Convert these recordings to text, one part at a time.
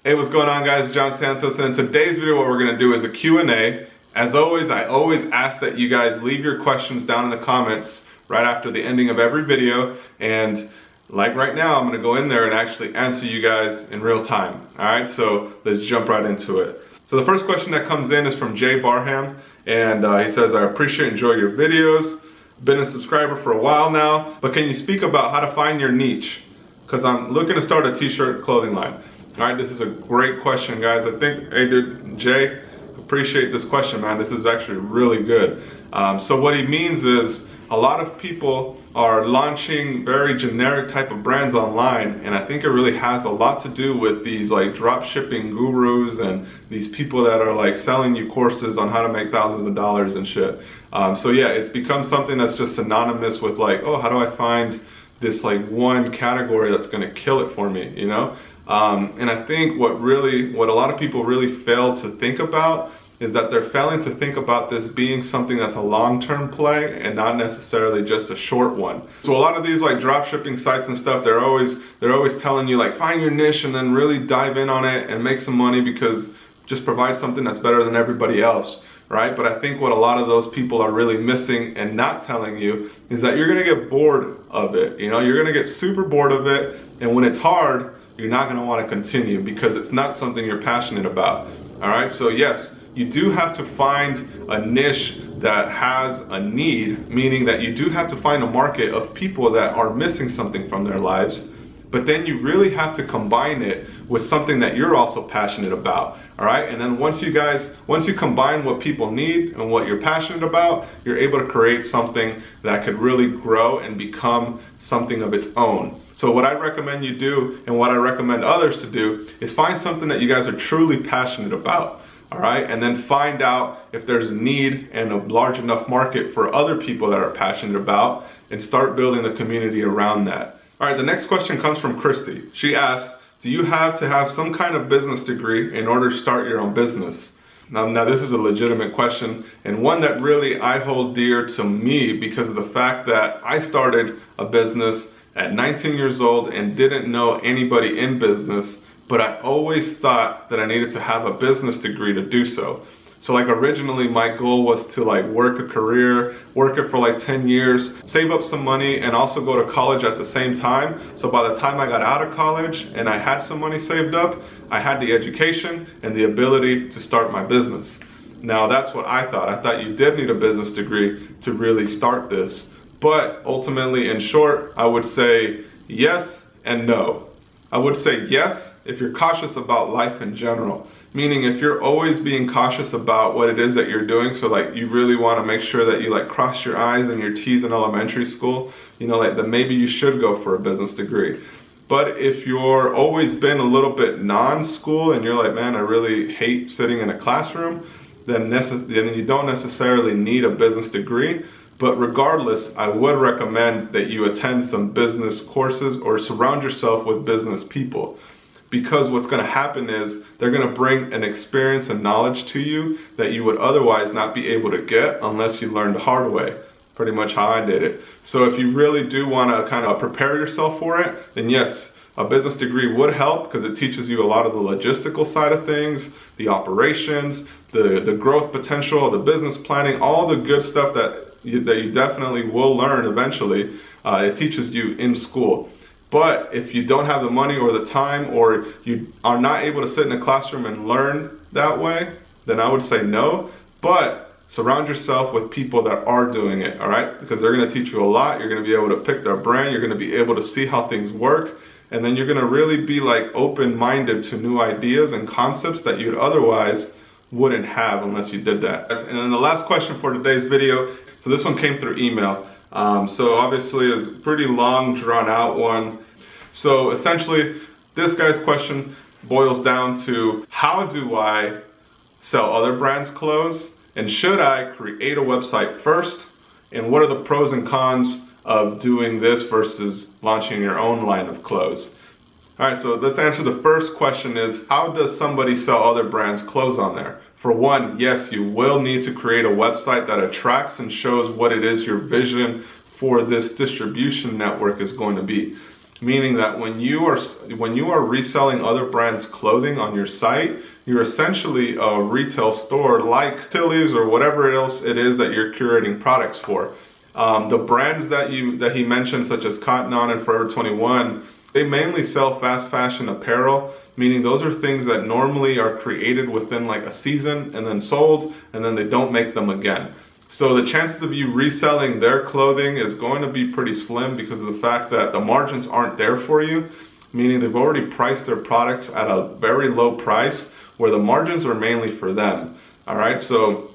Hey, what's going on, guys? John Santos, and in today's video what we're going to do is a Q&A. As always, I always ask that you guys leave your questions down in the comments right after the ending of every video, and like right now, I'm going to go in there and actually answer you guys in real time. Alright, so let's jump right into it. So the first question that comes in is from Jay Barham, and he says, I appreciate and enjoy your videos. Been a subscriber for a while now, but can you speak about how to find your niche? Because I'm looking to start a t-shirt clothing line. All right, this is a great question, guys. I think, hey dude, Jay, appreciate this question, man. This is actually really good. So what he means is a lot of people are launching very generic type of brands online, and I think it really has a lot to do with these like drop shipping gurus and these people that are like selling you courses on how to make thousands of dollars and shit. So yeah, it's become something that's just synonymous with like, oh, how do I find this like one category that's gonna kill it for me, you know? And I think what a lot of people really fail to think about is that they're failing to think about this being something that's a long-term play and not necessarily just a short one. So a lot of these like drop shipping sites and stuff, they're always telling you like find your niche and then really dive in on it and make some money, because just provide something that's better than everybody else, right? But I think what a lot of those people are really missing and not telling you is that you're gonna get bored of it. You know, you're gonna get super bored of it, and when it's hard, you're not gonna wanna continue because it's not something you're passionate about. All right, so yes, you do have to find a niche that has a need, meaning that you do have to find a market of people that are missing something from their lives, but then you really have to combine it with something that you're also passionate about. All right, and then once you combine what people need and what you're passionate about, you're able to create something that could really grow and become something of its own. So what I recommend you do, and what I recommend others to do, is find something that you guys are truly passionate about. All right, and then find out if there's a need and a large enough market for other people that are passionate about, and start building the community around that. All right, the next question comes from Christy. She asks, do you have to have some kind of business degree in order to start your own business? Now this is a legitimate question, and one that really I hold dear to me because of the fact that I started a business at 19 years old and didn't know anybody in business, but I always thought that I needed to have a business degree to do so. So like originally my goal was to like work a career, work it for like 10 years, save up some money, and also go to college at the same time. So by the time I got out of college and I had some money saved up, I had the education and the ability to start my business. Now that's what I thought. I thought you did need a business degree to really start this. But ultimately, in short, I would say yes and no. I would say yes if you're cautious about life in general. Meaning if you're always being cautious about what it is that you're doing, so like you really want to make sure that you like cross your I's and your T's in elementary school, you know, like then maybe you should go for a business degree. But if you're always been a little bit non-school and you're like, man, I really hate sitting in a classroom, then you don't necessarily need a business degree. But regardless, I would recommend that you attend some business courses or surround yourself with business people. Because what's gonna happen is they're gonna bring an experience and knowledge to you that you would otherwise not be able to get unless you learned the hard way. Pretty much how I did it. So if you really do wanna kind of prepare yourself for it, then yes, a business degree would help because it teaches you a lot of the logistical side of things, the operations, the growth potential, the business planning, all the good stuff that you definitely will learn eventually. It teaches you in school. But if you don't have the money or the time, or you are not able to sit in a classroom and learn that way, then I would say no. But surround yourself with people that are doing it, all right? Because they're gonna teach you a lot. You're gonna be able to pick their brain. You're gonna be able to see how things work. And then you're gonna really be like open-minded to new ideas and concepts that you'd otherwise wouldn't have unless you did that. And then the last question for today's video, so this one came through email. So obviously it's a pretty long, drawn out one. So essentially, this guy's question boils down to, how do I sell other brands' clothes? And should I create a website first? And what are the pros and cons of doing this versus launching your own line of clothes? All right, so let's answer the first question is, how does somebody sell other brands' clothes on there? For one, yes, you will need to create a website that attracts and shows what it is your vision for this distribution network is going to be. meaning that when you are reselling other brands' clothing on your site, you're essentially a retail store like Tilly's or whatever else it is that you're curating products for. The brands that he mentioned, such as Cotton On and Forever 21, they mainly sell fast fashion apparel, meaning those are things that normally are created within like a season and then sold, and then they don't make them again. So the chances of you reselling their clothing is going to be pretty slim because of the fact that the margins aren't there for you, meaning they've already priced their products at a very low price where the margins are mainly for them. All right, so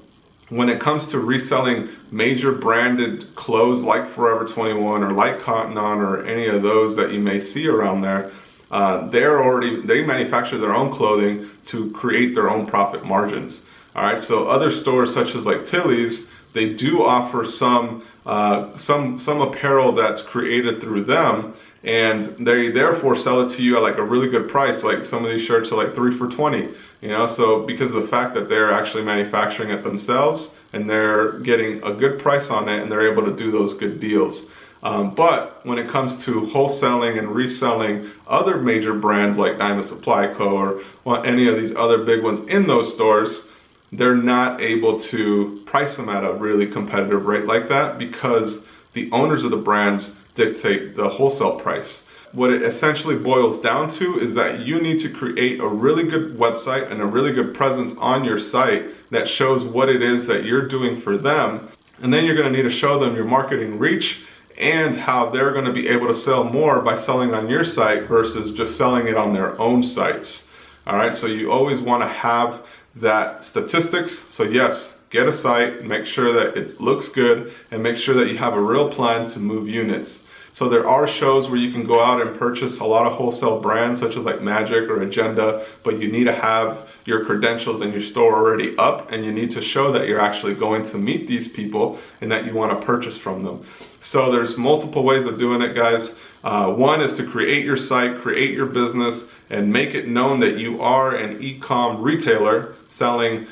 when it comes to reselling major branded clothes like Forever 21 or like Cotton On or any of those that you may see around there, they manufacture their own clothing to create their own profit margins. All right, so other stores such as like Tilly's, they do offer some apparel that's created through them, and they therefore sell it to you at like a really good price. Like some of these shirts are like 3 for $20, you know, so because of the fact that they're actually manufacturing it themselves and they're getting a good price on it and they're able to do those good deals. But when it comes to wholesaling and reselling other major brands like Diamond Supply Co. or any of these other big ones in those stores, they're not able to price them at a really competitive rate like that because the owners of the brands dictate the wholesale price. What it essentially boils down to is that you need to create a really good website and a really good presence on your site that shows what it is that you're doing for them. And then you're going to need to show them your marketing reach and how they're going to be able to sell more by selling on your site versus just selling it on their own sites. All right, so you always want to have that statistics. So yes, get a site, make sure that it looks good, and make sure that you have a real plan to move units. So there are shows where you can go out and purchase a lot of wholesale brands such as like Magic or Agenda, but you need to have your credentials and your store already up, and you need to show that you're actually going to meet these people and that you want to purchase from them. So there's multiple ways of doing it, guys. One is to create your site, create your business, and make it known that you are an e-com retailer selling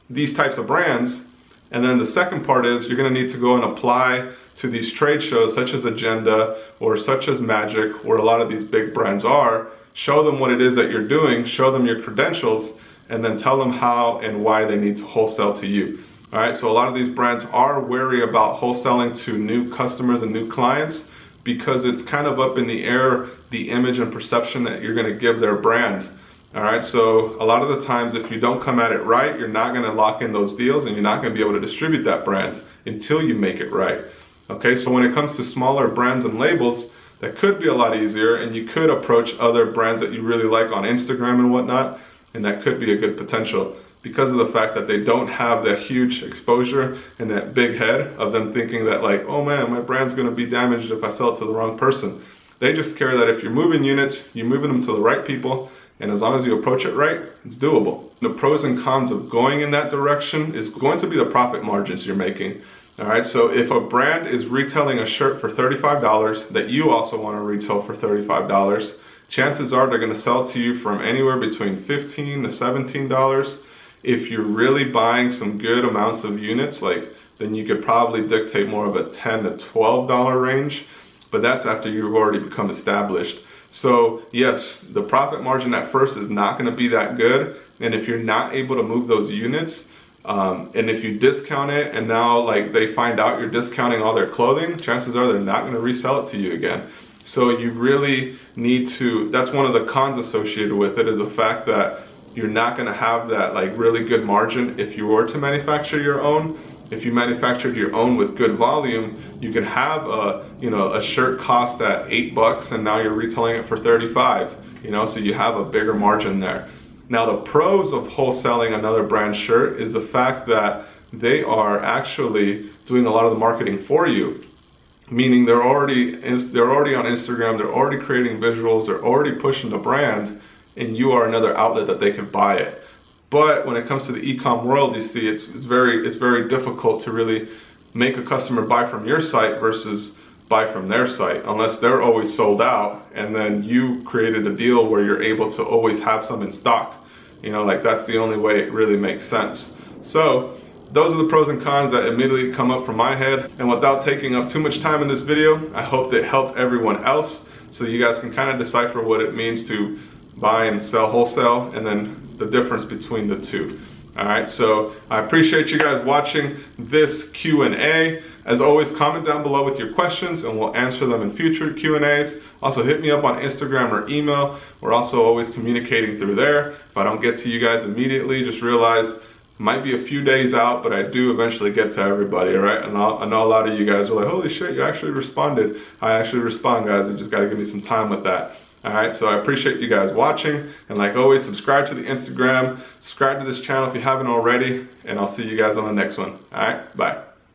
these types of brands. And then the second part is you're going to need to go and apply to these trade shows such as Agenda or such as Magic, where a lot of these big brands are. Show them what it is that you're doing, show them your credentials, and then tell them how and why they need to wholesale to you. All right, so a lot of these brands are wary about wholesaling to new customers and new clients because it's kind of up in the air, the image and perception that you're going to give their brand. All right, so a lot of the times if you don't come at it right, you're not going to lock in those deals and you're not going to be able to distribute that brand until you make it right. Okay, so when it comes to smaller brands and labels, that could be a lot easier, and you could approach other brands that you really like on Instagram and whatnot, and that could be a good potential because of the fact that they don't have that huge exposure and that big head of them thinking that like, oh man, my brand's going to be damaged if I sell it to the wrong person. They just care that if you're moving units, you're moving them to the right people, and as long as you approach it right, it's doable. The pros and cons of going in that direction is going to be the profit margins you're making. All right, so if a brand is retailing a shirt for $35 that you also want to retail for $35, chances are they're going to sell it to you from anywhere between $15 to $17. If you're really buying some good amounts of units, then you could probably dictate more of a $10 to $12 range, but that's after you've already become established. So yes, the profit margin at first is not going to be that good, and if you're not able to move those units, and if you discount it and now they find out you're discounting all their clothing, chances are they're not going to resell it to you again. So you really need to, that's one of the cons associated with it, is the fact that you're not going to have that really good margin if you were to manufacture your own. If you manufactured your own with good volume, you can have a shirt cost at $8 and now you're retailing it for 35, so you have a bigger margin there. Now the pros of wholesaling another brand shirt is the fact that they are actually doing a lot of the marketing for you. Meaning they're already on Instagram, they're already creating visuals, they're already pushing the brand, and you are another outlet that they can buy it. But when it comes to the e-com world, you see it's very difficult to really make a customer buy from your site versus buy from their site, unless they're always sold out and then you created a deal where you're able to always have some in stock. That's the only way it really makes sense. So those are the pros and cons that immediately come up from my head. And without taking up too much time in this video, I hope that it helped everyone else. so you guys can kind of decipher what it means to buy and sell wholesale, and then the difference between the two. All right, so I appreciate you guys watching this Q&A. As always, comment down below with your questions and we'll answer them in future Q&As. Also hit me up on Instagram or email. We're also always communicating through there. If I don't get to you guys immediately, just realize it might be a few days out, but I do eventually get to everybody, all right? And I know a lot of you guys are like, holy shit, you actually responded. I actually respond, guys. You just gotta give me some time with that. All right, so I appreciate you guys watching, and like always, subscribe to the Instagram, subscribe to this channel if you haven't already, and I'll see you guys on the next one. All right, bye.